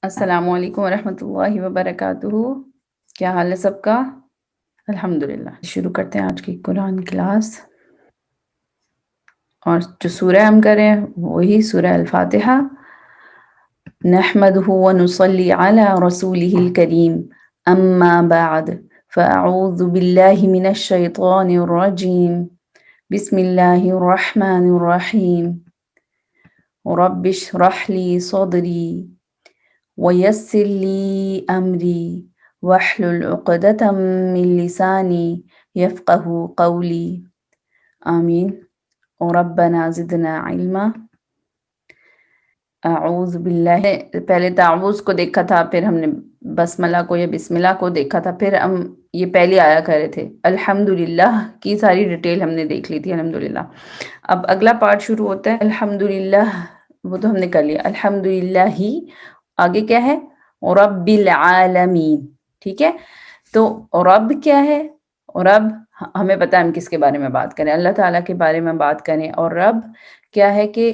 السلام علیکم ورحمۃ اللہ وبرکاتہ. کیا حال ہے سب کا؟ الحمدللہ. شروع کرتے ہیں آج کی قرآن کلاس. اور جو سورہ ہم کریں وہی سورہ الفاتحہ. نحمده ونصلي على رسوله الكريم. اما بعد فاعوذ باللہ من الشیطان الرجیم. بسم اللہ الرحمن الرحیم. رب اشرح لي صدری وَيَسِّرْ لِي أَمْرِي وَاحْلُلْ عُقْدَةً مِّن لِّسَانِي يَفْقَهُوا قَوْلِي. آمین. ربنا زدنا علما. اعوذ باللہ. پہلے تعوذ کو دیکھا تھا، پھر ہم نے بسملہ کو یا بسم اللہ کو دیکھا تھا، پھر ہم یہ پہلے آیا کر رہے تھے. الحمدللہ کی ساری ڈیٹیل ہم نے دیکھ لی تھی. الحمدللہ. اب اگلا پارٹ شروع ہوتا ہے. الحمدللہ وہ تو ہم نے کر لیا. الحمدللہ ہی آگے کیا ہے؟ رب العالمین. ٹھیک ہے، تو رب کیا ہے؟ رب ہمیں پتہ ہے ہم کس کے بارے میں بات کریں، اللہ تعالیٰ کے بارے میں بات کریں. اور رب کیا ہے کہ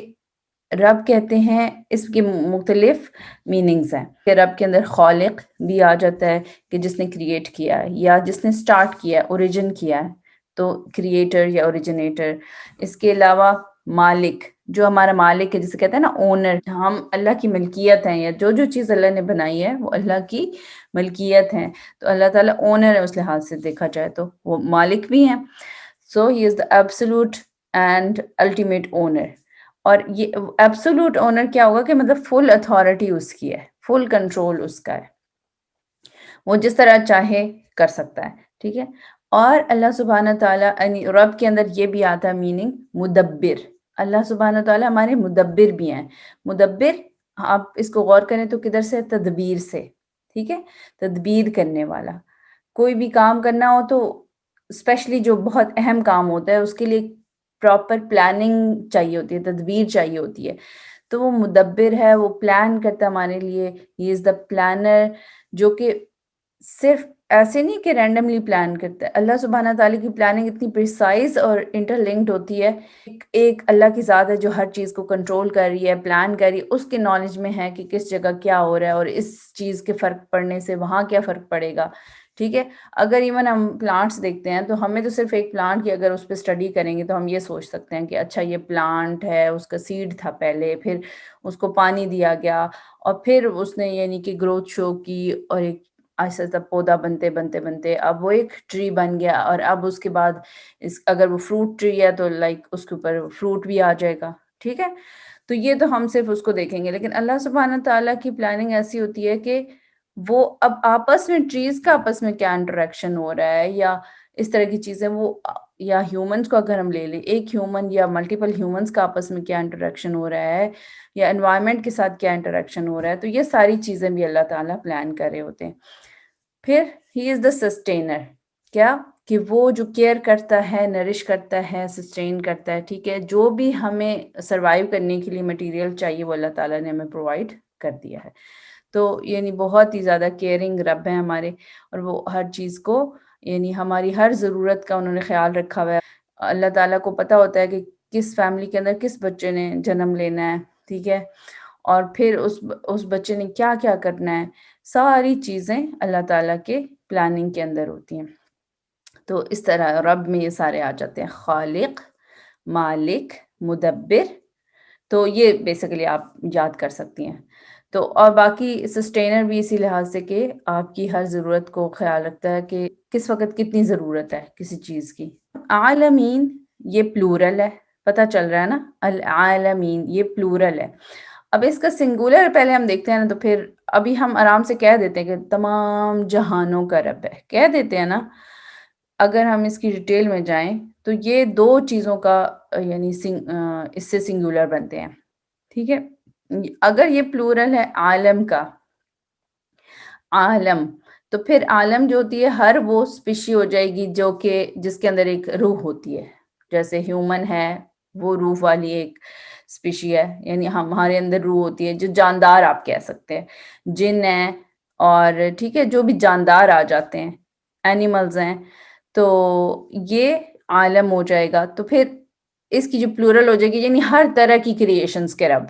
رب کہتے ہیں، اس کی مختلف میننگز ہیں. کہ رب کے اندر خالق بھی آ جاتا ہے کہ جس نے کریٹ کیا ہے یا جس نے سٹارٹ کیا ہے، اوریجن کیا ہے، تو کریٹر یا اوریجنیٹر. اس کے علاوہ مالک، جو ہمارا مالک ہے، جسے کہتے ہیں نا اونر. ہم اللہ کی ملکیت ہیں، یا جو جو چیز اللہ نے بنائی ہے وہ اللہ کی ملکیت ہیں. تو اللہ تعالیٰ اونر ہے اس لحاظ سے دیکھا جائے تو وہ مالک بھی ہیں. سو ہی is the absolute and ultimate owner. اور یہ ایبسولوٹ اونر کیا ہوگا کہ مطلب فل اتھارٹی اس کی ہے، فل کنٹرول اس کا ہے، وہ جس طرح چاہے کر سکتا ہے. ٹھیک ہے. اور اللہ سبحانہ تعالیٰ یعنی رب کے اندر یہ بھی آتا ہے میننگ مدبر. اللہ سبحانہ تعالیٰ ہمارے مدبر بھی ہیں. مدبر آپ اس کو غور کریں تو کدھر سے؟ تدبیر سے. ٹھیک ہے، تدبیر کرنے والا. کوئی بھی کام کرنا ہو تو اسپیشلی جو بہت اہم کام ہوتا ہے اس کے لیے پراپر پلاننگ چاہیے ہوتی ہے، تدبیر چاہیے ہوتی ہے. تو وہ مدبر ہے، وہ پلان کرتا ہے ہمارے لیے. ہی از دا پلانر، جو کہ صرف ایسے نہیں کہ رینڈملی پلان کرتا ہے. اللہ سبحانہ تعالیٰ کی پلاننگ اتنی پریسائز اور انٹر لنکڈ ہوتی ہے. ایک اللہ کی ذات ہے جو ہر چیز کو کنٹرول کر رہی ہے، پلان کر رہی ہے. اس کے نالج میں ہے کہ کس جگہ کیا ہو رہا ہے اور اس چیز کے فرق پڑنے سے وہاں کیا فرق پڑے گا. ٹھیک ہے. اگر ایون ہم پلانٹس دیکھتے ہیں تو ہمیں تو صرف ایک پلانٹ کی اگر اس پہ اسٹڈی کریں گے تو ہم یہ سوچ سکتے ہیں کہ اچھا یہ پلانٹ ہے، اس کا سیڈ تھا پہلے، پھر اس کو پانی دیا گیا اور پھر اس نے یعنی کہ گروتھ شو کی، اور ایک آہستہ آہستہ پودا بنتے بنتے بنتے اب وہ ایک ٹری بن گیا. اور اب اس کے بعد اگر وہ فروٹ ٹری ہے تو لائک اس کے اوپر فروٹ بھی آ جائے گا. ٹھیک ہے. تو یہ تو ہم صرف اس کو دیکھیں گے، لیکن اللہ سبحانہ تعالیٰ کی پلاننگ ایسی ہوتی ہے کہ وہ اب آپس میں ٹریز کا آپس میں کیا انٹریکشن ہو رہا ہے یا اس طرح کی چیزیں، وہ یا ہیومنز کو اگر ہم لے لیں، ایک ہیومن یا ملٹیپل ہیومنز کا آپس میں کیا انٹریکشن ہو رہا ہے یا انوائرمنٹ کے ساتھ کیا انٹریکشن ہو رہا ہے، تو یہ ساری چیزیں بھی اللہ تعالیٰ پلان کر رہے ہوتے ہیں. پھر ہی از دا سسٹینر. کیا کہ وہ جو کیئر کرتا ہے، نرش کرتا ہے، سسٹین کرتا ہے. ٹھیک ہے. جو بھی ہمیں سروائیو کرنے کے لیے مٹیریل چاہیے وہ اللہ تعالیٰ نے ہمیں پرووائڈ کر دیا ہے. تو یعنی بہت ہی زیادہ کیئرنگ رب ہیں ہمارے، اور وہ ہر چیز کو یعنی ہماری ہر ضرورت کا انہوں نے خیال رکھا ہوا ہے. اللہ تعالیٰ کو پتہ ہوتا ہے کہ کس فیملی کے اندر کس بچے نے جنم لینا ہے. ٹھیک ہے. اور پھر اس بچے نے کیا کیا کرنا ہے. ساری چیزیں اللہ تعالیٰ کے پلاننگ کے اندر ہوتی ہیں. تو اس طرح رب میں یہ سارے آ جاتے ہیں، خالق، مالک، مدبر. تو یہ بیسیکلی آپ یاد کر سکتی ہیں. تو اور باقی سسٹینر بھی اسی لحاظ سے کہ آپ کی ہر ضرورت کو خیال رکھتا ہے کہ کس وقت کتنی ضرورت ہے کسی چیز کی. عالمین یہ پلورل ہے، پتہ چل رہا ہے نا. العالمین یہ پلورل ہے. اب اس کا سنگولر پہلے ہم دیکھتے ہیں نا، تو پھر ابھی ہم آرام سے کہہ دیتے ہیں کہ تمام جہانوں کا رب ہے، کہہ دیتے ہیں نا. اگر ہم اس کی ڈیٹیل میں جائیں تو یہ دو چیزوں کا یعنی اس سے سنگولر بنتے ہیں. ٹھیک ہے. اگر یہ پلورل ہے عالم کا، عالم، تو پھر عالم جو ہوتی ہے ہر وہ اسپیشی ہو جائے گی جو کہ جس کے اندر ایک روح ہوتی ہے. جیسے ہیومن ہے وہ روح والی ایک اسپیشی ہے، یعنی ہمارے اندر روح ہوتی ہے، جو جاندار آپ کہہ سکتے ہیں. جن ہیں اور ٹھیک ہے، جو بھی جاندار آ جاتے ہیں، اینیملز ہیں، تو یہ عالم ہو جائے گا. تو پھر اس کی جو پلورل ہو جائے گی یعنی ہر طرح کی کریشنز کے رب.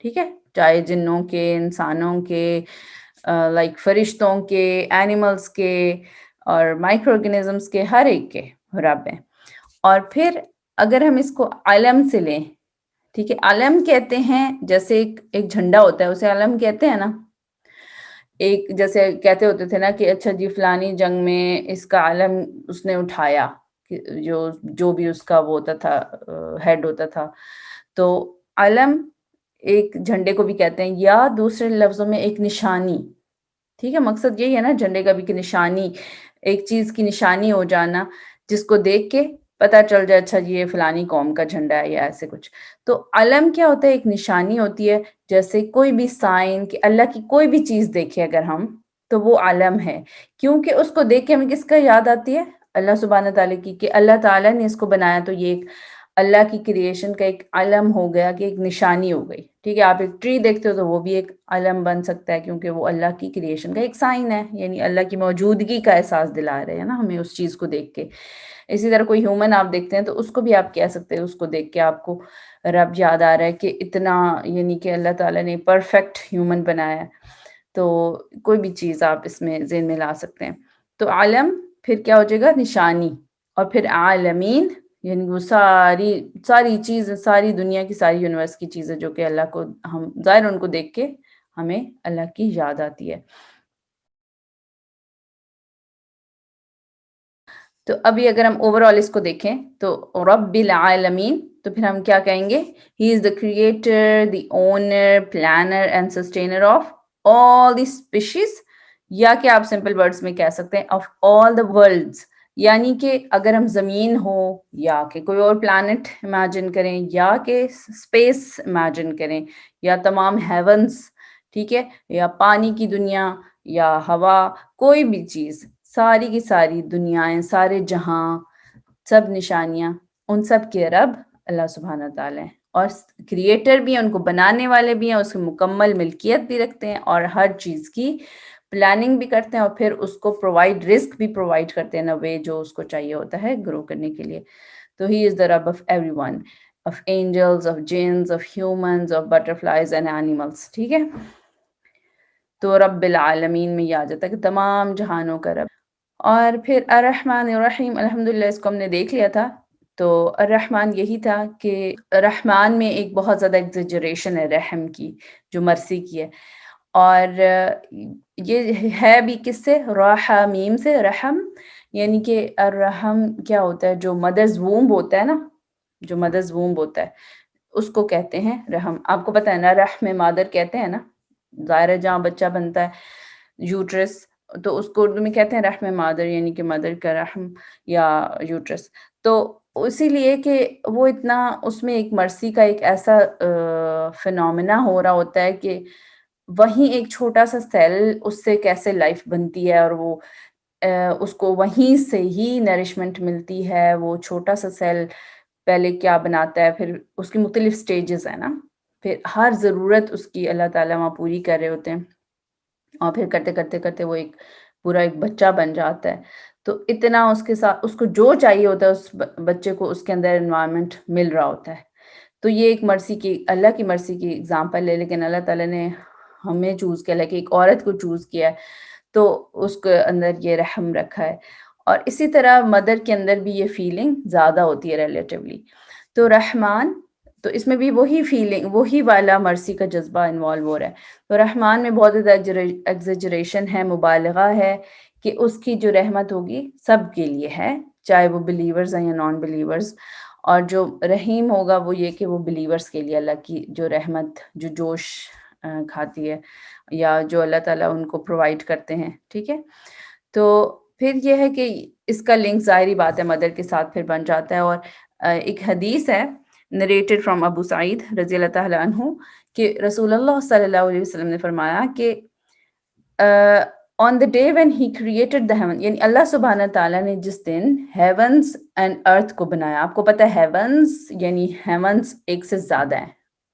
ٹھیک ہے. چاہے جنوں کے، انسانوں کے، لائک فرشتوں کے، اینیملس کے اور مائکرو آرگنزمس کے، ہر ایک کے رب ہیں. اور پھر اگر ہم اس کو علم سے لیں، ٹھیک ہے، علم کہتے ہیں جیسے ایک جھنڈا ہوتا ہے، اسے علم کہتے ہیں نا. ایک جیسے کہتے ہوتے تھے نا کہ اچھا جی فلانی جنگ میں اس کا علم اس نے اٹھایا، جو بھی اس کا وہ ہوتا تھا، ہیڈ ہوتا تھا. تو علم ایک جھنڈے کو بھی کہتے ہیں، یا دوسرے لفظوں میں ایک نشانی. ٹھیک ہے، مقصد یہی ہے نا جھنڈے کا بھی کہ نشانی، ایک چیز کی نشانی ہو جانا جس کو دیکھ کے پتا چل جائے اچھا جی یہ فلانی قوم کا جھنڈا ہے یا ایسے کچھ. تو علم کیا ہوتا ہے؟ ایک نشانی ہوتی ہے، جیسے کوئی بھی سائن کہ اللہ کی کوئی بھی چیز دیکھے اگر ہم تو وہ علم ہے، کیونکہ اس کو دیکھ کے ہمیں کس کا یاد آتی ہے؟ اللہ سبحانہ تعالیٰ کی، کہ اللہ تعالیٰ نے اس کو بنایا. تو یہ ایک اللہ کی کریشن کا ایک علم ہو گیا، کہ ایک نشانی ہو گئی. ٹھیک ہے، آپ ایک ٹری دیکھتے ہو تو وہ بھی ایک علم بن سکتا ہے، کیونکہ وہ اللہ کی کریشن کا ایک سائن ہے، یعنی اللہ کی موجودگی کا احساس دلا رہے ہیں نا ہمیں اس چیز کو دیکھ کے. اسی طرح کوئی ہیومن آپ دیکھتے ہیں تو اس کو بھی آپ کہہ سکتے ہیں، اس کو دیکھ کے آپ کو رب یاد آ رہا ہے کہ اتنا، یعنی کہ اللہ تعالیٰ نے پرفیکٹ ہیومن بنایا ہے. تو کوئی بھی چیز آپ اس میں ذہن میں لا سکتے ہیں. تو عالم پھر کیا ہو جائے گا؟ نشانی. اور پھر عالمین یعنی وہ ساری چیز، ساری دنیا کی، ساری یونیورس کی چیزیں جو کہ اللہ کو ہم ظاہر ان کو دیکھ کے ہمیں اللہ کی یاد آتی ہے. تو ابھی اگر ہم اوور آل اس کو دیکھیں تو رب العالمین، تو پھر ہم کیا کہیں گے؟ He is the creator, the owner, planner and sustainer of all the species, یا کہ آپ سمپل ورڈز میں کہہ سکتے ہیں آف آل دا ورلڈز. یعنی کہ اگر ہم زمین ہو، یا کہ کوئی اور پلانٹ امیجن کریں، یا کہ اسپیس امیجن کریں، یا تمام ہیونز، ٹھیک ہے، یا پانی کی دنیا، یا ہوا، کوئی بھی چیز، ساری کی ساری دنیایں، سارے جہاں، سب نشانیاں، ان سب کے رب اللہ سبحانہ تعالیٰ ہیں. اور کریٹر بھی ہیں، ان کو بنانے والے بھی ہیں، اس کی مکمل ملکیت بھی رکھتے ہیں، اور ہر چیز کی پلاننگ بھی کرتے ہیں، اور پھر اس کو رزق بھی پرووائڈ کرتے ہیں، وے جو اس کو چاہیے ہوتا ہے گرو کرنے کے لیے. تو ہی از دا رب of everyone, of angels, of jinns, of humans, of butterflies and animals. ٹھیک ہے، تو رب العالمین میں یہ آ جاتا ہے کہ تمام جہانوں کا رب. اور پھر الرحمن الرحیم، الحمدللہ اس کو ہم نے دیکھ لیا تھا. تو الرحمن یہی تھا کہ رحمان میں ایک بہت زیادہ ایگزیجریشن ہے رحم کی، جو مرسی کی ہے. اور یہ ہے بھی کس سے؟ رحمیم سے. رحم یعنی کہ الرحم کیا ہوتا ہے؟ جو مدرز وومب ہوتا ہے نا، جو مدرز وومب ہوتا ہے اس کو کہتے ہیں رحم. آپ کو پتہ ہے نا رحم مادر کہتے ہیں نا، ظاہر ہے جہاں بچہ بنتا ہے یوٹرس، تو اس کو اردو میں کہتے ہیں رحم مادر، یعنی کہ مدر کا رحم یا یوٹرس. تو اسی لیے کہ وہ اتنا اس میں ایک مرسی کا ایک ایسا فینومینا ہو رہا ہوتا ہے کہ وہیں ایک چھوٹا سا سیل، اس سے کیسے لائف بنتی ہے، اور وہ اس کو وہیں سے ہی نرشمنٹ ملتی ہے. وہ چھوٹا سا سیل پہلے کیا بناتا ہے، پھر اس کی مختلف سٹیجز ہیں نا، پھر ہر ضرورت اس کی اللہ تعالیٰ وہاں پوری کر رہے ہوتے ہیں، اور پھر کرتے کرتے کرتے وہ ایک پورا ایک بچہ بن جاتا ہے. تو اتنا اس کے ساتھ اس کو جو چاہیے ہوتا ہے، اس بچے کو اس کے اندر انوائرمنٹ مل رہا ہوتا ہے. تو یہ ایک مرسی کی، اللہ کی مرسی کی اگزامپل ہے. لیکن اللہ تعالیٰ نے ہمیں چوز کیا، کہ ایک عورت کو چوز کیا ہے، تو اس کے اندر یہ رحم رکھا ہے. اور اسی طرح مدر کے اندر بھی یہ فیلنگ زیادہ ہوتی ہے ریلیٹیولی. تو رحمان، تو اس میں بھی وہی فیلنگ، وہی والا مرسی کا جذبہ انوالو ہو رہا ہے. تو رحمان میں بہت زیادہ ایگزیجریشن ہے، مبالغہ ہے، کہ اس کی جو رحمت ہوگی سب کے لیے ہے، چاہے وہ بلیورز ہیں یا نان بلیورز. اور جو رحیم ہوگا وہ یہ کہ وہ بلیورز کے لیے اللہ کی جو رحمت، جو جوش کھاتی ہے، یا جو اللہ تعالیٰ ان کو پرووائڈ کرتے ہیں. ٹھیک ہے، تو پھر یہ ہے کہ اس کا لنک ظاہری بات ہے مدر کے ساتھ پھر بن جاتا ہے. اور ایک حدیث ہے نریٹڈ فرام ابو سعید رضی اللہ تعالیٰ عنہ، کہ رسول اللہ صلی اللہ علیہ وسلم نے فرمایا کہ on the day when he created the heaven, یعنی اللہ سبحانہ تعالیٰ نے جس دن ہیونز اینڈ ارتھ کو بنایا. آپ کو پتہ ہے ہیونز یعنی ہیونز ایک سے زیادہ ہیں،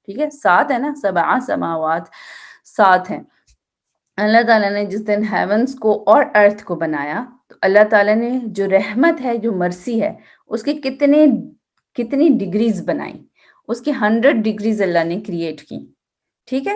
ٹھیک ہے، 7 ہے نا، 7 سماوات، 7 ہیں. اللہ تعالیٰ نے جس دن ہیونز کو اور ارتھ کو بنایا، تو اللہ تعالیٰ نے جو رحمت ہے، جو مرسی ہے، اس کی کتنی ڈگریز بنائی. اس کی 100 ڈگریز اللہ نے کریٹ کی. ٹھیک ہے،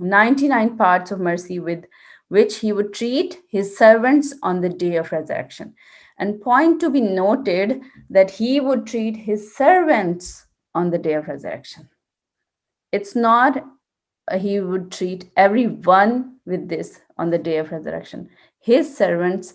99 parts of mercy with which he would treat his servants on the day of resurrection. And point to be noted that he would treat his servants on the day of resurrection. It's not he would treat everyone with this on the day of resurrection. His servants,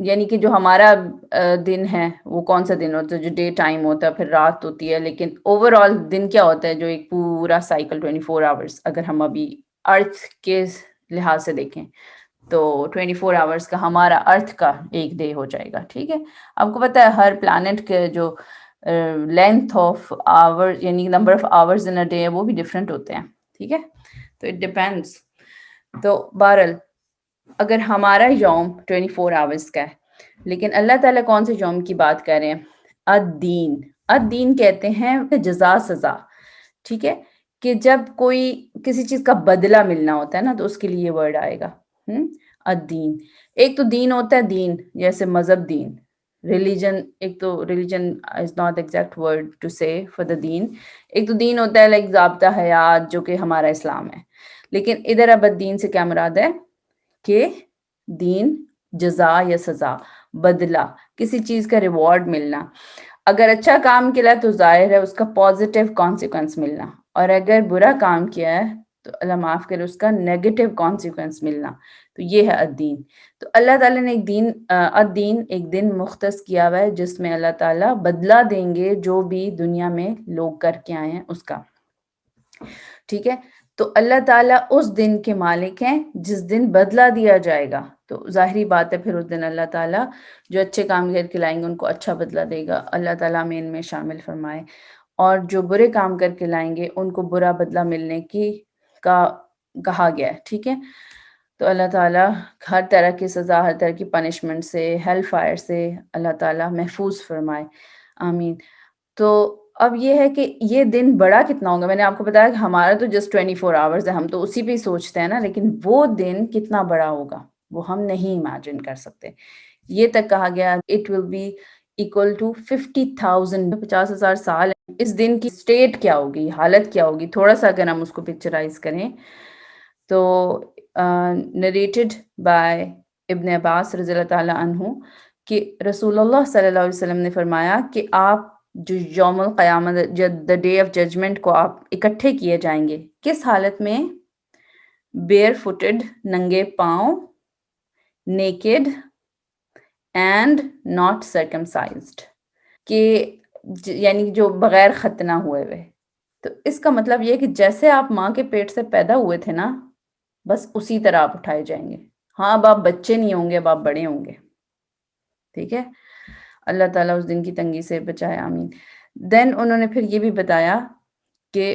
یعنی کہ جو ہمارا دن ہے وہ کون سا دن ہوتا ہے، جو ڈے ٹائم ہوتا ہے، پھر رات ہوتی ہے، لیکن اوور آل دن کیا ہوتا ہے، جو ایک پورا سائیکل 24 آورس اگر ہم ابھی ارتھ کے لحاظ سے دیکھیں تو 24 آورس کا ہمارا ارتھ کا ایک ڈے ہو جائے گا. ٹھیک ہے، آپ کو پتہ ہے ہر پلانٹ کے جو لینتھ آف آور یعنی number of hours in a day وہ بھی ڈفرینٹ ہوتے ہیں. ٹھیک ہے، تو اٹ ڈپینڈس. تو بہرحال اگر ہمارا یوم 24 آورس کا ہے، لیکن اللہ تعالیٰ کون سے یوم کی بات کر رہے ہیں؟ الدین. الدین کہتے ہیں جزا، سزا. ٹھیک ہے، کہ جب کوئی کسی چیز کا بدلہ ملنا ہوتا ہے نا تو اس کے لیے ورڈ آئے گا الدین. ایک تو دین ہوتا ہے، دین جیسے مذہب، دین ریلیجن. ایک تو religion is not exact word to say for the دین. ایک تو دین ہوتا ہے لائک ضابطہ حیات جو کہ ہمارا اسلام ہے. لیکن ادھر اب الدین سے کیا مراد ہے کہ دین جزا یا سزا، بدلہ، کسی چیز کا ریوارڈ ملنا. اگر اچھا کام کیا تو ظاہر ہے اس کا پازیٹیو کانسیکوینس ملنا، اور اگر برا کام کیا ہے تو اللہ معاف کرے اس کا نیگیٹو کانسیکوینس ملنا. تو یہ ہے الدین. تو اللہ تعالیٰ نے الدین ایک دن مختص کیا ہوا ہے جس میں اللہ تعالیٰ بدلہ دیں گے جو بھی دنیا میں لوگ کر کے آئے ہیں اس کا. ٹھیک ہے، تو اللہ تعالیٰ اس دن کے مالک ہیں جس دن بدلہ دیا جائے گا. تو ظاہری بات ہے پھر اس دن اللہ تعالیٰ جو اچھے کام کر کے لائیں گے ان کو اچھا بدلہ دے گا. اللہ تعالیٰ ہمیں ان میں شامل فرمائے. اور جو برے کام کر کے لائیں گے ان کو برا بدلہ ملنے کی کا کہا گیا ہے. ٹھیک ہے، تو اللہ تعالیٰ ہر طرح کی سزا، ہر طرح کی پنشمنٹ سے، ہیل فائر سے اللہ تعالیٰ محفوظ فرمائے. آمین. تو اب یہ ہے کہ یہ دن بڑا کتنا ہوگا. میں نے آپ کو بتایا کہ ہمارا تو جسٹ 24 آورز ہے، ہم تو اسی پہ ہی سوچتے ہیں نا، لیکن وہ دن کتنا بڑا ہوگا وہ ہم نہیں امیجن کر سکتے. یہ تک کہا گیا it will be equal to 50,000 50,000 سال. اس دن کی اسٹیٹ کیا ہوگی، حالت کیا ہوگی، تھوڑا سا اگر ہم اس کو پکچرائز کریں تو نریٹڈ بائی ابن عباس رضی اللہ تعالیٰ عنہ کہ رسول اللہ صلی اللہ علیہ وسلم نے فرمایا کہ آپ جو یوم القیامت، دا ڈے آف ججمنٹ کو آپ اکٹھے کیے جائیں گے کس حالت میں؟ بیئر فوٹڈ، ننگے پاؤں، نیکڈ اینڈ ناٹ سرکمسائزڈ، کہ یعنی جو بغیر ختنہ ہوئے ہوئے. تو اس کا مطلب یہ کہ جیسے آپ ماں کے پیٹ سے پیدا ہوئے تھے نا بس اسی طرح آپ اٹھائے جائیں گے. ہاں اب آپ بچے نہیں ہوں گے، اب آپ بڑے ہوں گے. ٹھیک ہے، اللہ تعالیٰ اس دن کی تنگی سے بچائے. آمین. دین انہوں نے پھر یہ بھی بتایا کہ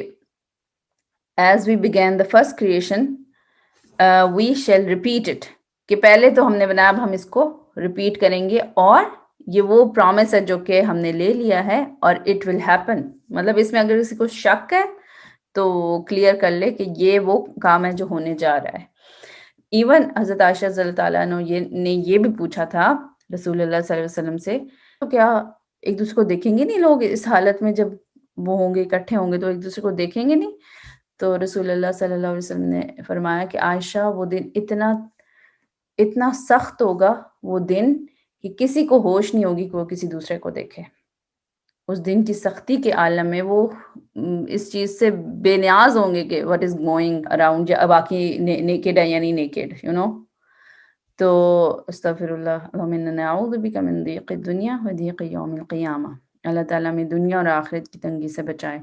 as we begin the first creation we shall repeat it, کہ پہلے تو ہم نے بنایا اب ہم اس کو ریپیٹ کریں گے، اور یہ وہ پرومس ہے جو کہ ہم نے لے لیا ہے اور اٹ ول ہیپن. مطلب اس میں اگر کسی کو شک ہے تو کلیئر کر لے کہ یہ وہ کام ہے جو ہونے جا رہا ہے. ایون حضرت عائشہ رضی اللہ تعالیٰ نے یہ بھی پوچھا تھا رسول اللہ صلی اللہ علیہ وسلم سے، تو کیا ایک دوسرے کو دیکھیں گے نہیں لوگ اس حالت میں، جب وہ ہوں گے اکٹھے ہوں گے تو ایک دوسرے کو دیکھیں گے نہیں؟ تو رسول اللہ صلی اللہ علیہ وسلم نے فرمایا کہ عائشہ وہ دن اتنا سخت ہوگا، وہ دن کہ کسی کو ہوش نہیں ہوگی کہ وہ کسی دوسرے کو دیکھے. اس دن کی سختی کے عالم میں وہ اس چیز سے بے نیاز ہوں گے کہ what is going around، یا باقی نیکڈ ہے یعنی نیکڈ تو استغفر اللہ، اللہم انا نعوذ بک من ضیق الدنیا و ضیق یوم القیامہ. اللہ تعالیٰ میں دنیا اور آخرت کی تنگی سے بچائے.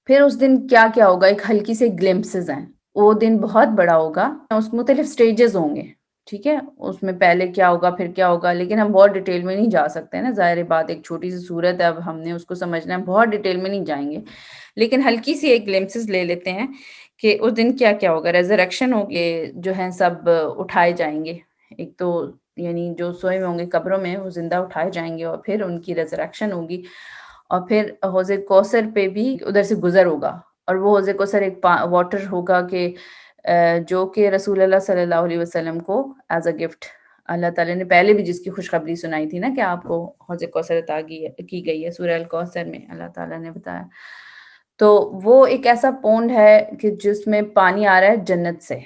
پھر اس دن کیا کیا ہوگا، ایک ہلکی سے گلمپسز ہیں. وہ دن بہت بڑا ہوگا، اس مختلف سٹیجز ہوں گے. ٹھیک ہے، اس میں پہلے کیا ہوگا پھر کیا ہوگا، لیکن ہم بہت ڈیٹیل میں نہیں جا سکتے نا، ظاہر بات ایک چھوٹی سی صورت ہے، اب ہم نے اس کو سمجھنا ہے، بہت ڈیٹیل میں نہیں جائیں گے، لیکن ہلکی سی ایک گلمپسز لے لیتے ہیں کہ اس دن کیا کیا ہوگا. ریزریکشن ہوگی، جو ہیں سب اٹھائے جائیں گے. ایک تو یعنی جو سوئے ہوئے ہوں گے قبروں میں وہ زندہ اٹھائے جائیں گے، اور پھر ان کی ریزریکشن ہوگی، اور پھر حوض کوثر پہ بھی ادھر سے گزر ہوگا. اور وہ حوض کوثر ایک واٹر ہوگا کہ جو کہ رسول اللہ صلی اللہ علیہ وسلم کو ایز اے گفٹ اللہ تعالیٰ نے پہلے بھی جس کی خوشخبری سنائی تھی نا کہ آپ کو حوض کوثر عطا کی گئی ہے، سورہ الکوثر میں اللہ تعالیٰ نے بتایا. تو وہ ایک ایسا پونڈ ہے کہ جس میں پانی آ رہا ہے جنت سے،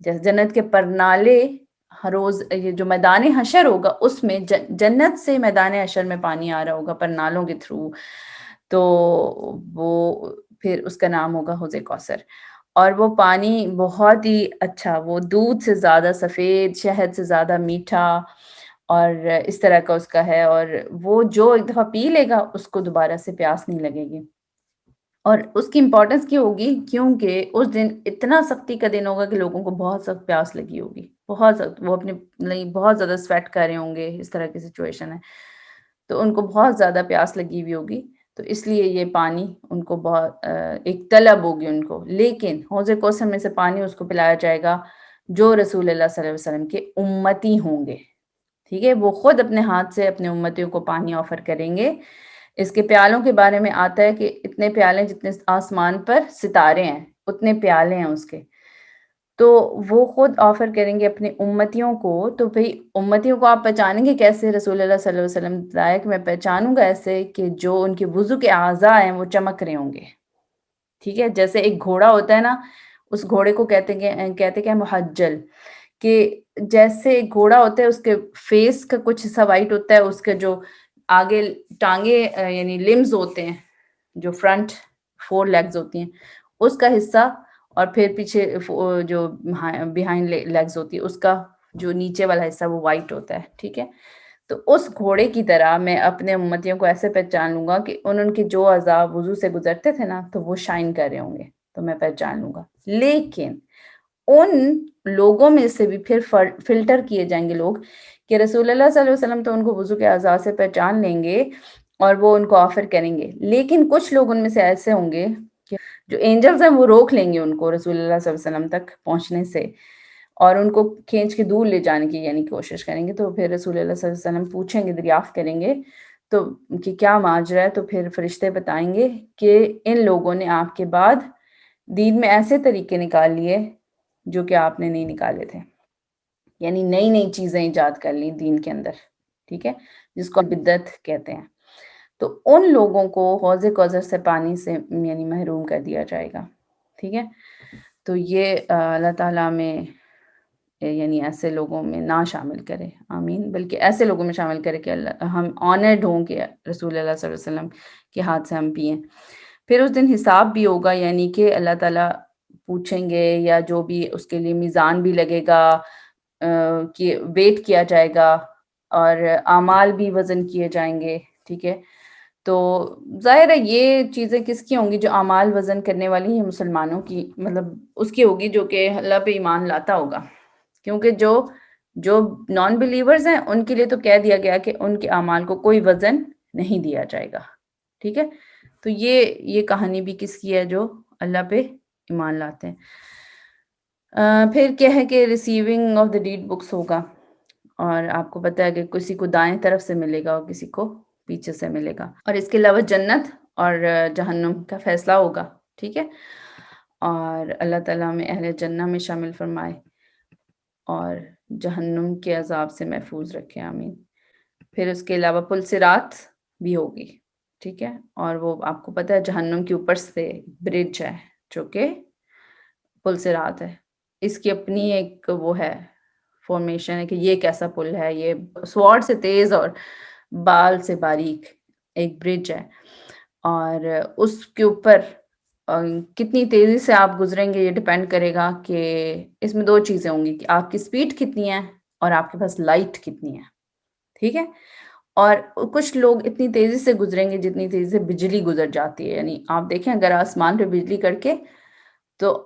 جیسے جنت کے پرنالے ہر روز، یہ جو میدان حشر ہوگا اس میں جنت سے میدان حشر میں پانی آ رہا ہوگا پرنالوں کے تھرو. تو وہ پھر اس کا نام ہوگا حوض کوثر. اور وہ پانی بہت ہی اچھا، وہ دودھ سے زیادہ سفید، شہد سے زیادہ میٹھا، اور اس طرح کا اس کا ہے، اور وہ جو ایک دفعہ پی لے گا اس کو دوبارہ سے پیاس نہیں لگے گی. اور اس کی امپورٹنس کیوں ہوگی؟ کیونکہ اس دن اتنا سختی کا دن ہوگا کہ لوگوں کو بہت سخت پیاس لگی ہوگی، بہت سخت، وہ اپنے نہیں بہت زیادہ سویٹ کر رہے ہوں گے، اس طرح کی سچویشن ہے، تو ان کو بہت زیادہ پیاس لگی ہوئی ہوگی، تو اس لیے یہ پانی ان کو بہت ایک طلب ہوگی ان کو. لیکن حوض کوثر میں سے پانی اس کو پلایا جائے گا جو رسول اللہ صلی اللہ علیہ وسلم کے امتی ہوں گے. ٹھیک ہے، وہ خود اپنے ہاتھ سے اپنے امتیوں کو پانی آفر کریں گے. اس کے پیالوں کے بارے میں آتا ہے کہ اتنے پیالے جتنے آسمان پر ستارے ہیں اتنے پیالے ہیں اس کے، تو وہ خود آفر کریں گے اپنے امتیوں کو. تو بھئی امتیوں کو آپ پہچانیں گے کیسے؟ رسول اللہ صلی اللہ علیہ وسلم بتایا کہ میں پہچانوں گا ایسے کہ جو ان کے وضو کے اعضاء ہیں وہ چمک رہے ہوں گے. ٹھیک ہے، جیسے ایک گھوڑا ہوتا ہے نا، اس گھوڑے کو کہتے کہ محجل، کہ جیسے ایک گھوڑا ہوتا ہے اس کے فیس کا کچھ حصہ وائٹ ہوتا ہے، اس کے جو آگے ٹانگے یعنی لمز ہوتے ہیں، جو فرنٹ 4 لیگز ہوتی ہیں اس کا حصہ، اور پھر پیچھے جو بیہائنڈ لیگز ہوتی ہے اس کا جو نیچے والا حصہ وہ وائٹ ہوتا ہے. ٹھیک ہے، تو اس گھوڑے کی طرح میں اپنے امتیوں کو ایسے پہچان لوں گا کہ ان کے جو اعضاء وضو سے گزرتے تھے نا تو وہ شائن کر رہے ہوں گے، تو میں پہچان لوں گا. لیکن ان لوگوں میں سے بھی پھر فلٹر کیے جائیں گے لوگ، کہ رسول اللہ صلی اللہ علیہ وسلم تو ان کو وضو کے اعضاء سے پہچان لیں گے اور وہ ان کو آفر کریں گے، لیکن کچھ لوگ ان میں سے ایسے ہوں گے کہ جو اینجلز ہیں وہ روک لیں گے ان کو رسول اللہ صلی اللہ علیہ وسلم تک پہنچنے سے، اور ان کو کھینچ کے دور لے جانے کی یعنی کوشش کریں گے. تو پھر رسول اللہ صلی اللہ علیہ وسلم پوچھیں گے، دریافت کریں گے تو کہ کیا ماجرا ہے، تو پھر فرشتے بتائیں گے کہ ان لوگوں نے آپ کے بعد دین میں ایسے طریقے نکال لیے جو کہ آپ نے نہیں نکالے تھے، یعنی نئی نئی چیزیں ایجاد کر لی دین کے اندر. ٹھیک ہے، جس کو بدعت کہتے ہیں. تو ان لوگوں کو حوض کوثر سے پانی سے یعنی محروم کر دیا جائے گا. ٹھیک ہے، تو یہ اللہ تعالیٰ میں یعنی ایسے لوگوں میں نہ شامل کرے، آمین، بلکہ ایسے لوگوں میں شامل کرے کہ ہم آنرڈ ہوں کہ رسول اللہ صلی اللہ علیہ وسلم کے ہاتھ سے ہم پئیں. پھر اس دن حساب بھی ہوگا، یعنی کہ اللہ تعالیٰ پوچھیں گے، یا جو بھی اس کے لیے میزان بھی لگے گا، کہ ویٹ کیا جائے گا، اور اعمال بھی وزن کیے جائیں گے. ٹھیک ہے، تو ظاہر ہے یہ چیزیں کس کی ہوں گی؟ جو اعمال وزن کرنے والی ہیں مسلمانوں کی، مطلب اس کی ہوگی جو کہ اللہ پہ ایمان لاتا ہوگا، کیونکہ جو نان بلیورز ہیں ان کے لیے تو کہہ دیا گیا کہ ان کے اعمال کو کوئی وزن نہیں دیا جائے گا. ٹھیک ہے، تو یہ کہانی بھی کس کی ہے؟ جو اللہ پہ ایمان لاتے ہیں. پھر کیا ہے کہ receiving of the deed books ہوگا، اور آپ کو پتہ ہے کہ کسی کو دائیں طرف سے ملے گا اور کسی کو پیچھے سے ملے گا. اور اس کے علاوہ جنت اور جہنم کا فیصلہ ہوگا. ٹھیک ہے، اور اللہ تعالیٰ میں اہل جنہ میں شامل فرمائے اور جہنم کے عذاب سے محفوظ رکھے، آمین. پھر اس کے علاوہ پل صراط بھی ہوگی. ٹھیک ہے، اور وہ آپ کو پتہ ہے جہنم کے اوپر سے برج ہے جو کہ پل صراط ہے. اس کی اپنی ایک وہ ہے فارمیشن ہے کہ یہ کیسا پل ہے، یہ سوارڈ سے تیز اور بال سے باریک ایک برج ہے، اور اس کے اوپر کتنی تیزی سے آپ گزریں گے یہ ڈیپینڈ کرے گا کہ اس میں 2 چیزیں ہوں گی، کہ آپ کی سپیڈ کتنی ہے اور آپ کے پاس لائٹ کتنی ہے. ٹھیک ہے، اور کچھ لوگ اتنی تیزی سے گزریں گے جتنی تیزی سے بجلی گزر جاتی ہے. یعنی آپ دیکھیں اگر آسمان پہ بجلی کڑکے تو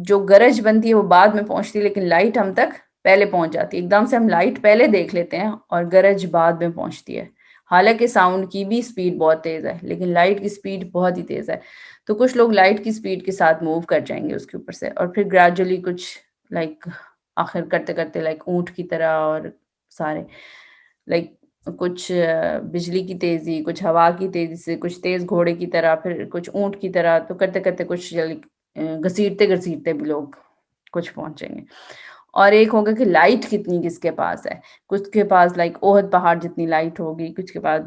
جو گرج بنتی ہے وہ بعد میں پہنچتی ہے، لیکن لائٹ ہم تک پہلے پہنچ جاتی ہے. ایک دم سے ہم لائٹ پہلے دیکھ لیتے ہیں اور گرج بعد میں پہنچتی ہے. حالانکہ ساؤنڈ کی بھی سپیڈ بہت تیز ہے لیکن لائٹ کی سپیڈ بہت ہی تیز ہے. تو کچھ لوگ لائٹ کی سپیڈ کے ساتھ موو کر جائیں گے اس کے اوپر سے، اور پھر گریجولی کچھ لائک آخر کرتے کرتے لائک اونٹ کی طرح، اور سارے لائک کچھ بجلی کی تیزی، کچھ ہوا کی تیزی سے، کچھ تیز گھوڑے کی طرح، پھر کچھ اونٹ کی طرح، تو کرتے کرتے کچھ گھسیٹتے گھسیٹتے بھی لوگ کچھ پہنچیں گے. اور ایک ہوگا کہ لائٹ کتنی کس کے پاس ہے. کچھ کے پاس لائک احد پہاڑ جتنی لائٹ ہوگی، کچھ کے پاس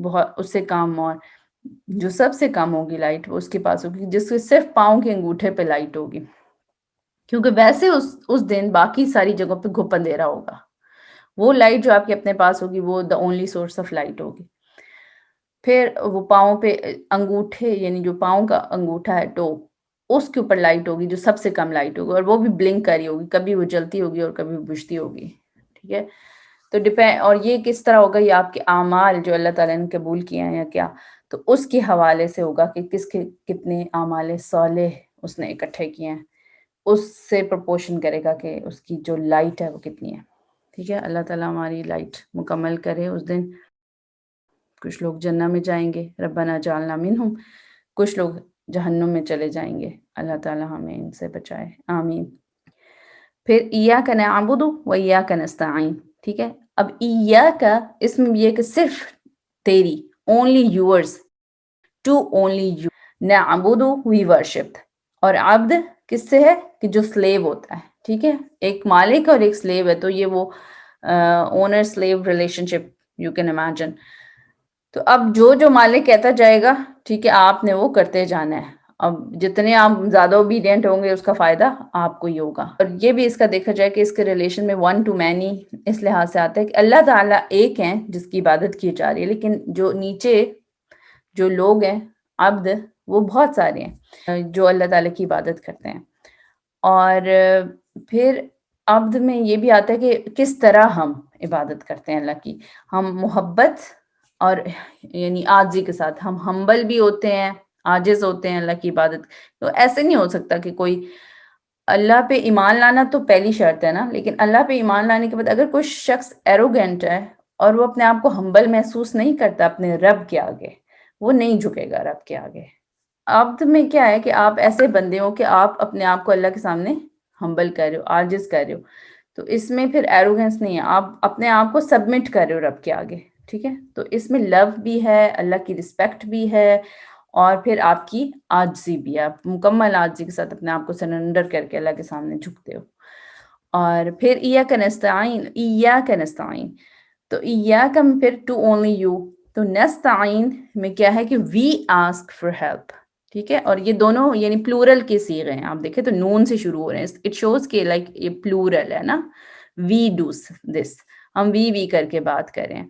بہت اس سے کم، اور جو سب سے کم ہوگی لائٹ وہ اس کے پاس ہوگی جس کے صرف پاؤں کے انگوٹھے پہ لائٹ ہوگی، کیونکہ ویسے اس دن باقی ساری جگہوں پہ گھپ اندھیرا ہوگا. وہ لائٹ جو آپ کے اپنے پاس ہوگی وہ the only source of light ہوگی. پھر وہ پاؤں پہ انگوٹھے، یعنی جو پاؤں کا انگوٹھا ہے ٹو، اس کے اوپر لائٹ ہوگی جو سب سے کم لائٹ ہوگی، اور وہ بھی بلنک کری ہوگی، کبھی وہ جلتی ہوگی اور کبھی وہ بجھتی ہوگی. ٹھیک ہے، تو ڈپینڈ، اور یہ کس طرح ہوگا، یہ آپ کے اعمال جو اللہ تعالیٰ نے قبول کیے ہیں یا کیا، تو اس کے حوالے سے ہوگا کہ کس کے کتنے اعمال صالح اس نے اکٹھے کیے ہیں، اس سے پرپورشن کرے گا کہ اس کی جو لائٹ ہے وہ کتنی ہے. ٹھیک ہے، اللہ تعالیٰ ہماری لائٹ مکمل کرے اس دن. کچھ لوگ جنت میں جائیں گے، ربنا جعلنا منہم، کچھ لوگ جہنم میں چلے جائیں گے. اللہ تعالیٰ ہمیں ان سے بچائے، آمین. پھر ایاک نعبد و ایاک نستعین. ٹھیک ہے، اب ایاک اس میں یہ کہ صرف تیری، only yours, to only you. نعبد we worship، اور عبد کس سے ہے کہ جو سلیو ہوتا ہے. ٹھیک ہے، ایک مالک اور ایک سلیو ہے، تو یہ وہ owner slave relationship you can imagine. تو اب جو مالک کہتا جائے گا، ٹھیک ہے، آپ نے وہ کرتے جانا ہے. اب جتنے آپ زیادہ اوبیڈینٹ ہوں گے اس کا فائدہ آپ کو ہی ہوگا. اور یہ بھی اس کا دیکھا جائے کہ اس کے ریلیشن میں ون ٹو مینی اس لحاظ سے آتا ہے کہ اللہ تعالیٰ ایک ہیں جس کی عبادت کی جا رہی ہے، لیکن جو نیچے جو لوگ ہیں عبد، وہ بہت سارے ہیں جو اللہ تعالیٰ کی عبادت کرتے ہیں. اور پھر عبد میں یہ بھی آتا ہے کہ کس طرح ہم عبادت کرتے ہیں اللہ کی. ہم محبت اور یعنی عاجزی کے ساتھ، ہم ہمبل بھی ہوتے ہیں، عاجز ہوتے ہیں اللہ کی عبادت. تو ایسے نہیں ہو سکتا کہ کوئی اللہ پہ ایمان لانا تو پہلی شرط ہے نا، لیکن اللہ پہ ایمان لانے کے بعد اگر کوئی شخص ایروگینٹ ہے اور وہ اپنے آپ کو ہمبل محسوس نہیں کرتا اپنے رب کے آگے، وہ نہیں جھکے گا رب کے آگے. عبد میں کیا ہے کہ آپ ایسے بندے ہو کہ آپ اپنے آپ کو اللہ کے سامنے ہمبل کر رہے ہو، عاجز کر رہے ہو. تو اس میں پھر ایروگنس نہیں ہے، آپ اپنے آپ کو سبمٹ کر رہے ہو رب کے آگے. ٹھیک ہے، تو اس میں لو بھی ہے، اللہ کی رسپیکٹ بھی ہے، اور پھر آپ کی عاجزی بھی ہے. آپ مکمل عاجزی کے ساتھ اپنے آپ کو سرنڈر کر کے اللہ کے سامنے جھکتے ہو. اور پھر ایاک نستعین، ایاک نستعین، تو ایاک میں پھر ٹو اونلی یو. تو نستعین میں کیا ہے کہ وی آسک فار ہیلپ. ٹھیک ہے، اور یہ دونوں یعنی پلورل کے صیغے ہیں. آپ دیکھیں تو نون سے شروع ہو رہے ہیں. اٹ شوز کہ لائک یہ پلورل ہے نا، وی ڈو دس، ہم وی کر کے بات کر رہے ہیں.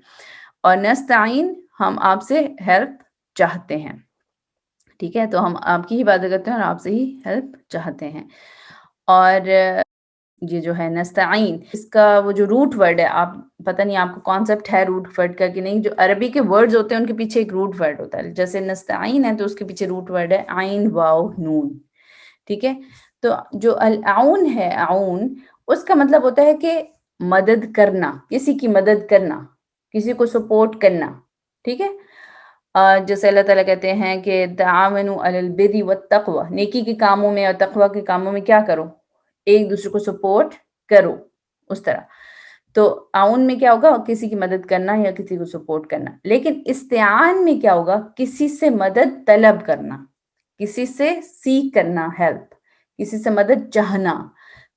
اور نستعین ہم آپ سے ہیلپ چاہتے ہیں. ٹھیک ہے، تو ہم آپ کی ہی باتیں کرتے ہیں اور آپ سے ہی ہیلپ چاہتے ہیں. اور یہ جو ہے نستعین، اس کا وہ جو روٹ ورڈ ہے، آپ پتہ نہیں آپ کو کانسیپٹ ہے روٹ ورڈ کا کہ نہیں. جو عربی کے ورڈز ہوتے ہیں ان کے پیچھے ایک روٹ ورڈ ہوتا ہے. جیسے نستعین ہے تو اس کے پیچھے روٹ ورڈ ہے عین واو نون. ٹھیک ہے، تو جو العون ہے، عون اس کا مطلب ہوتا ہے کہ مدد کرنا، کسی کی مدد کرنا، کسی کو سپورٹ کرنا. ٹھیک ہے، جیسے اللہ تعالیٰ کہتے ہیں کہ تعاونوا علی البر والتقوی، نیکی کے کاموں میں اور تقوی کے کاموں میں کیا کرو، ایک دوسرے کو سپورٹ کرو. اس طرح تو عون میں کیا ہوگا، کسی کی مدد کرنا یا کسی کو سپورٹ کرنا. لیکن استعان میں کیا ہوگا، کسی سے مدد طلب کرنا، کسی سے سیکھ کرنا ہیلپ، کسی سے مدد چاہنا.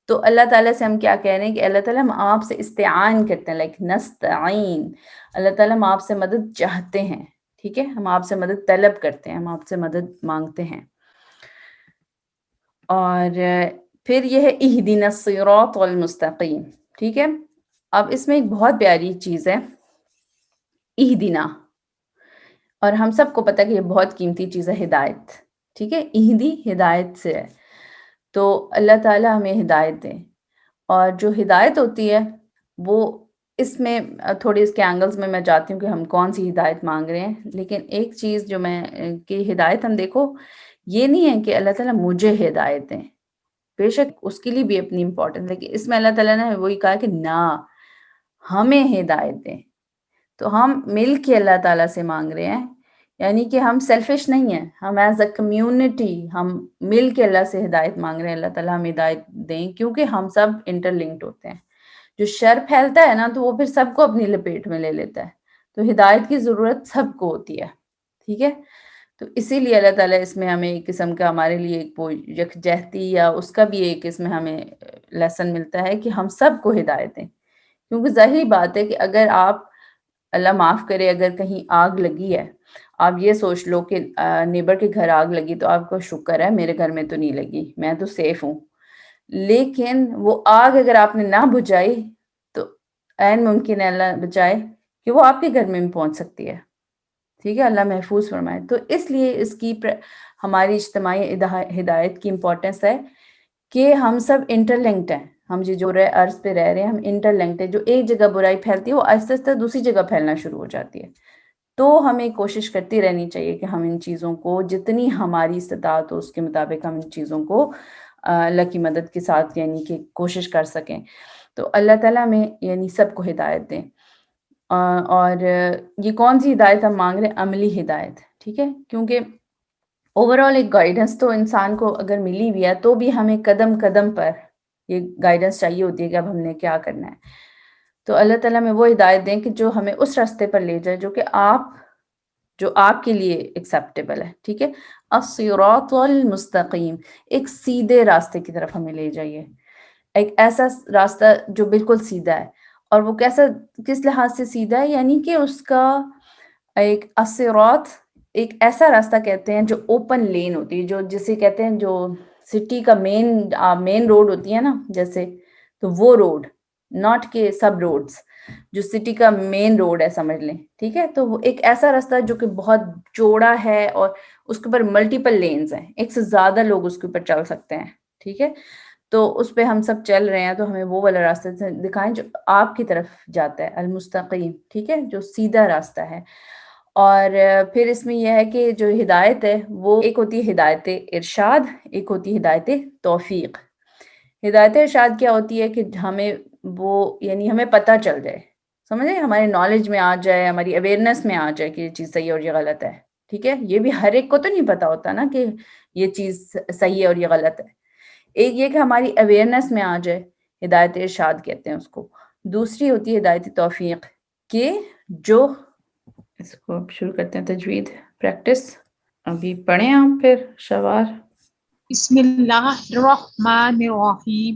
تو اللہ تعالیٰ سے ہم کیا کہہ رہے ہیں کہ اللہ تعالیٰ ہم آپ سے استعان کرتے ہیں، لائک نستعین. اللہ تعالیٰ ہم آپ سے مدد چاہتے ہیں. ٹھیک ہے، ہم آپ سے مدد طلب کرتے ہیں، ہم آپ سے مدد مانگتے ہیں. اور پھر یہ ہے اہدنا الصراط المستقیم. ٹھیک ہے، اب اس میں ایک بہت پیاری چیز ہے اہدنا، اور ہم سب کو پتہ کہ یہ بہت قیمتی چیز ہے، ہدایت. ٹھیک ہے، اہدی ہدایت سے ہے. تو اللہ تعالیٰ ہمیں ہدایت دیں. اور جو ہدایت ہوتی ہے وہ اس میں تھوڑی اس کے اینگلز میں جاتی ہوں کہ ہم کون سی ہدایت مانگ رہے ہیں. لیکن ایک چیز جو میں کہ ہدایت ہم دیکھو، یہ نہیں ہے کہ اللہ تعالیٰ مجھے ہدایت دیں، بے شک اس کے لیے بھی اپنی امپورٹنس، لیکن اس میں اللہ تعالیٰ نے وہی کہا کہ نہ، ہمیں ہدایت دیں. تو ہم مل کے اللہ تعالیٰ سے مانگ رہے ہیں، یعنی کہ ہم سیلفش نہیں ہیں، ہم ایز اے کمیونٹی ہم مل کے اللہ سے ہدایت مانگ رہے ہیں. اللہ تعالیٰ ہمیں ہدایت دیں، کیونکہ ہم سب انٹر لنکڈ ہوتے ہیں. جو شر پھیلتا ہے نا تو وہ پھر سب کو اپنی لپیٹ میں لے لیتا ہے. تو ہدایت کی ضرورت سب کو ہوتی ہے. ٹھیک ہے، تو اسی لیے اللہ تعالیٰ اس میں ہمیں ایک قسم کا ہمارے لیے ایک وہ یکجہتی یا اس کا بھی ایک اس میں ہمیں لیسن ملتا ہے کہ ہم سب کو ہدایت دیں. کیونکہ ظاہری بات ہے کہ اگر آپ، اللہ معاف کرے، اگر کہیں آگ لگی ہے، آپ یہ سوچ لو کہ نیبر کے گھر آگ لگی تو آپ کو شکر ہے میرے گھر میں تو نہیں لگی، میں تو سیف ہوں. لیکن وہ آگ اگر آپ نے نہ بجھائی تو عین ممکن ہے اللہ بچائے کہ وہ آپ کے گھر میں بھی پہنچ سکتی ہے. ٹھیک ہے، اللہ محفوظ فرمائے. تو اس لیے اس کی ہماری اجتماعی ہدایت کی امپورٹنس ہے کہ ہم سب انٹر لنکڈ ہیں. ہم جو عرض پہ رہ رہے ہیں ہم انٹر لنکڈ ہے، جو ایک جگہ برائی پھیلتی ہے وہ آہستہ آہستہ دوسری جگہ پھیلنا شروع ہو جاتی ہے. تو ہمیں کوشش کرتی رہنی چاہیے کہ ہم ان چیزوں کو جتنی ہماری استطاعت ہو اس کے مطابق ہم ان چیزوں کو اللہ کی مدد کے ساتھ یعنی کہ کوشش کر سکیں. تو اللہ تعالیٰ میں یعنی سب کو ہدایت دیں. اور یہ کون سی ہدایت ہم مانگ رہے ہیں؟ عملی ہدایت. ٹھیک ہے، کیونکہ اوور آل ایک گائیڈنس تو انسان کو اگر ملی بھی ہے تو بھی ہمیں قدم قدم پر یہ گائیڈنس چاہیے ہوتی ہے کہ اب ہم نے کیا کرنا ہے. تو اللہ تعالیٰ میں وہ ہدایت دیں کہ جو ہمیں اس راستے پر لے جائے جو آپ کے لیے ایکسیپٹیبل ہے. ٹھیک ہے، الصراط المستقیم، ایک سیدھے راستے کی طرف ہمیں لے جائیے، ایک ایسا راستہ جو بالکل سیدھا ہے. اور وہ کس لحاظ سے سیدھا ہے؟ یعنی کہ اس کا ایک الصراط ایک ایسا راستہ کہتے ہیں جو اوپن لین ہوتی ہے، جسے کہتے ہیں جو سٹی کا مین روڈ ہوتی ہے نا جیسے، تو وہ روڈ، ناٹ کے سب روڈز، جو سٹی کا مین روڈ ہے سمجھ لیں. ٹھیک ہے، تو وہ ایک ایسا راستہ جو کہ بہت چوڑا ہے اور اس کے اوپر ملٹیپل لینز ہیں، ایک سے زیادہ لوگ اس کے اوپر چل سکتے ہیں. ٹھیک ہے، تو اس پہ ہم سب چل رہے ہیں، تو ہمیں وہ والا راستہ دکھائیں جو آپ کی طرف جاتا ہے، المستقیم. ٹھیک ہے، جو سیدھا راستہ ہے. اور پھر اس میں یہ ہے کہ جو ہدایت ہے وہ ایک ہوتی ہے ہدایت ارشاد، ایک ہوتی ہے ہدایت توفیق. ہدایت ارشاد کیا ہوتی ہے کہ ہمیں وہ یعنی ہمیں پتہ چل جائے، سمجھے، ہمارے نالج میں آ جائے، ہماری اویئرنیس میں آ جائے کہ یہ چیز صحیح ہے اور یہ غلط ہے. ٹھیک ہے، یہ بھی ہر ایک کو تو نہیں پتا ہوتا نا کہ یہ چیز صحیح ہے اور یہ غلط ہے. ایک یہ کہ ہماری اویئرنیس میں آ جائے، ہدایت ارشاد کہتے ہیں اس کو. دوسری ہوتی ہے ہدایت توفیق، کہ جو اس کو اب شروع کرتے ہیں تجوید پریکٹس. ابھی پڑھیں آپ پھر شوار. بسم اللہ الرحمن الرحیم،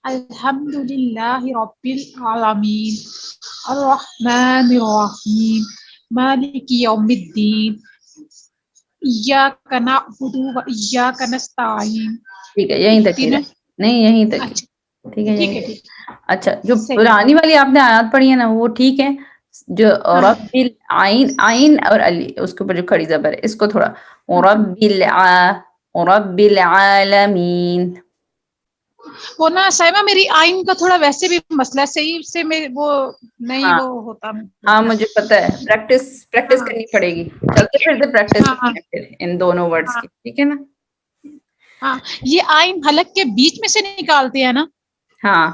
الحمد للہ رب العالمین، الرحمن الرحیم، مالک یوم الدین، ایاک نعبد و ایاک نستعین. ٹھیک ہے، یہیں تک ہی رہے، نہیں یہیں تک ہی. ٹھیک ہے، یہیں تک. اچھا، جو پرانی والی آپ نے آیات پڑھی ہے نا وہ ٹھیک ہے، جو رب العین اور علی اس کے اوپر جو کھڑی زبر ہے اس کو تھوڑا رب العالمین. وہ نا سائمہ میری آئین کا تھوڑا ویسے بھی مسئلہ ہے، صحیح سے میں وہ نہیں ہاں وہ ہوتا. ہاں مجھے پتا ہے، پریکٹس کرنی پڑے گی، چلتے پھرتے پریکٹس کرنی ہے پھر ان دونوں ورڈز کی. ٹھیک ہے نا. ہاں، یہ آئین حلق کے بیچ میں سے نکالتے ہیں نا. ہاں،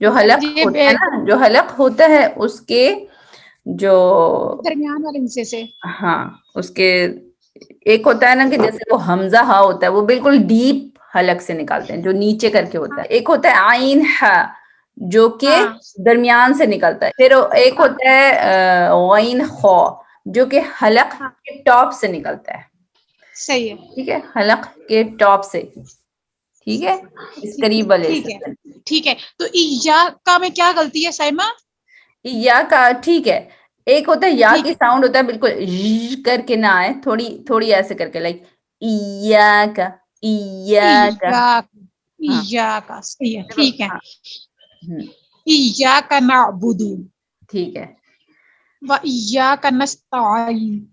جو حلق ہوتا ہے نا، جو حلق ہوتا ہے اس کے جو درمیان والے حصے سے. ہاں، اس کے ایک ہوتا ہے نا کہ جیسے وہ حمزہ ہا ہوتا ہے وہ بالکل ڈیپ حلق سے نکالتے ہیں جو نیچے کر کے ہوتا ہے. ایک ہوتا ہے عین ہا جو کہ درمیان سے نکلتا ہے. پھر ایک ہوتا ہے غین خا جو کہ حلق کے ٹاپ سے نکلتا ہے. صحیح ہے، ٹھیک ہے، حلق کے ٹاپ سے. ٹھیک ہے، اس قریب والے ٹھیک سے. ہے ٹھیک ہے. تو یا کا میں کیا غلطی ہے سائمہ؟ یا کا ٹھیک ہے. ایک ہوتا ہے یا ٹھیک کی ہے، ساؤنڈ ہوتا ہے بالکل کر کے نہ آئے، تھوڑی ایسے کر کے، لائک ایاکا ایاکا. ہاں ایاک صحیح ہے، ٹھیک ہے. ہاں ایاک نعبد ٹھیک ہے. و ایاک نستعین.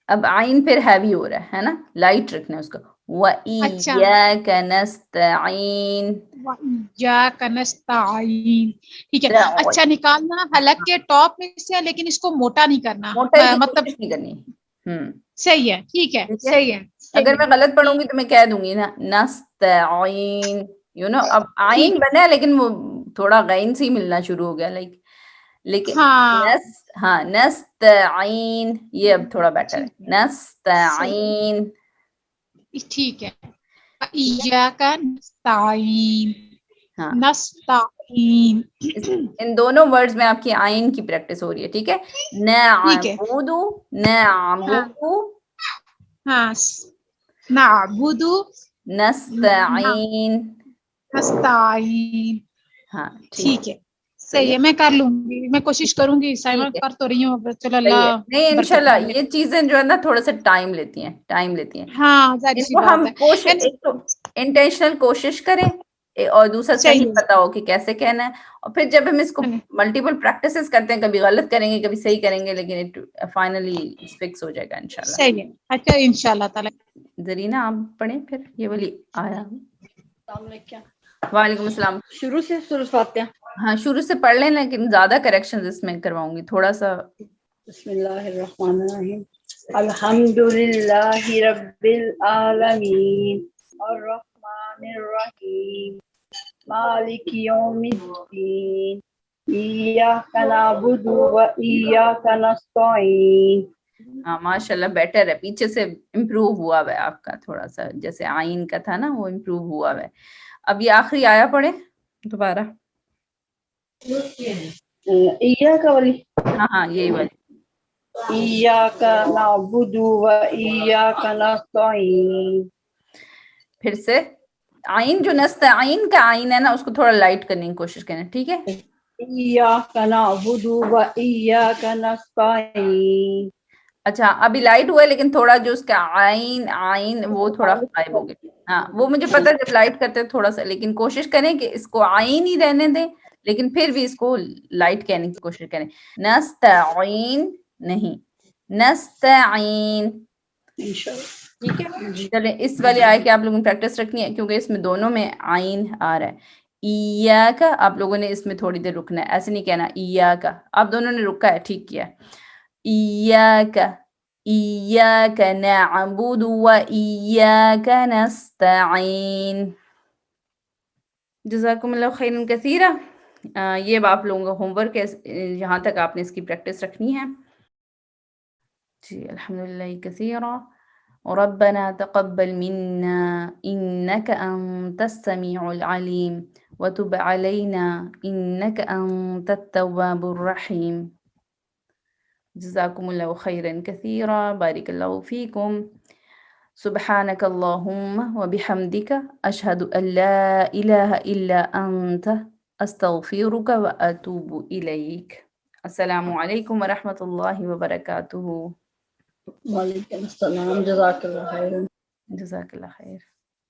اب آئین پھر ہیوی ہو رہا ہے نا، لائٹ رکھنا ہے اس کو. اچھا، وَإِيَّاكَ نَسْتَعِينُ. وَإِيَّاكَ نَسْتَعِينُ. ٹھیک ہے. اچھا، نکالنا حلق کے ٹاپ میں سے، لیکن اس کو موٹا نہیں کرنا، موٹائی کی مطلب کوشش نہیں کرنی. صحیح ہے، ٹھیک ہے، ٹھیک ہے، صحیح ہے. اگر میں غلط پڑھوں گی تو میں کہہ دوں گی نا نستعین، اب آئین ٹھیک ہے، بنا لیکن وہ تھوڑا غین سے ہی ملنا شروع ہو گیا، لیکن ہاں نستعین یہ اب تھوڑا بیٹر ٹھیک ہے، ہے، صحیح نستعین. ٹھیک ہے. ٹھیک ہے، ایاک نستعین، ہاں نستعین. ان دونوں ورڈز میں آپ کی آئین کی پریکٹس ہو رہی ہے. ٹھیک ہے، ٹھیک ہے، نعبد ہاں نعبد ہاں، نعبد نستعین. نستعین. ہاں ٹھیک ہے، صحیح ہے. میں کر لوں گی، میں کوشش کروں گی سائمہ، ٹھیک ہے، کر تو رہی ہوں. چلو صحیح ہے. اللہ نہیں برکت انشاءاللہ دے. یہ چیزیں جو ہے نا تھوڑا سا ٹائم لیتی ہیں. ہاں، ظاہر ان سی کو ہم بات ہے. ایک تو انٹینشنل کوشش کریں، اور دوسرا صحیح صحیح پتا ہو کہ کیسے کہنا ہے. اور پھر جب ہم اس کو ہے، ملٹیپل پریکٹسز کرتے ہیں، کبھی غلط کریں گے کبھی صحیح کریں گے، لیکن فائنلی فکس ہو جائے گا انشاءاللہ. صحیح ہے. اچھا، انشاءاللہ تعالی. زرینہ آپ پڑھیں پھر یہ والی آیا. السلام علیکم. وعلیکم السلام. شروع سے سورۃ فاتحہ. ہاں شروع سے پڑھ لیں لیکن زیادہ کریکشن اس میں کرواؤں گی تھوڑا سا. بسم اللہ الرحمن الرحیم. الحمد للہ رب العالمین الرحمن الرحیم مالک یوم الدین ایاک نعبد و ایاک نستعین. ہاں ماشاء اللہ بیٹر ہے, پیچھے سے امپروو ہوا ہوا ہے آپ کا تھوڑا سا, جیسے آئین کا تھا نا وہ امپروو ہوا ہوا ہے. اب یہ آخری آیا پڑھے دوبارہ. ایاک والی. ہاں ہاں یہی والی. ایاک نعبد و ایاک نستعین. پھر سے آئین جو نستعین کا آئین ہے نا اس کو تھوڑا لائٹ کرنے کی کوشش کریں, ٹھیک ہے. ایاک نعبد و ایاک نستعین. اچھا ابھی لائٹ ہوا ہے لیکن تھوڑا جو اس کا آئین آئین وہ تھوڑا غائب ہو گیا. ہاں وہ مجھے پتا ہے جب لائٹ کرتے تھوڑا سا, لیکن کوشش کریں کہ اس کو آئین ہی رہنے دیں لیکن پھر بھی اس کو لائٹ کہنے کی کوشش کریں. نستعین نہیں, نستعین, ٹھیک ہے. چلیں اس والے آئے کہ آپ لوگوں نے پریکٹس رکھنی ہے کیونکہ اس میں دونوں میں آئین آ رہا ہے. ایاک آپ لوگوں نے اس میں تھوڑی دیر رکنا ہے, ایسے نہیں کہنا ایاک. آپ دونوں نے رکا ہے, ٹھیک کیا. ایاک ایاک نعبد و ایاک نستعین. جزاکم اللہ خیرا کثیرا. یہ اب آپ لوگوں کا ہوم ورک ہے, یہاں تک آپ نے اس کی پریکٹس رکھنی ہے. جی الحمدللہ کثیرا. ربنا تقبل منا إنك أنت السميع العليم وتب علينا إنك أنت التواب الرحيم. جزاكم الله خيرا كثيرا. بارك الله فيكم. سبحانك اللهم وبحمدك أشهد أن لا إله إلا أنت أستغفرك وأتوب إليك. السلام عليكم ورحمة الله وبركاته. وعلیکم السلام. جزاک اللہ خیر. جزاک اللہ خیر.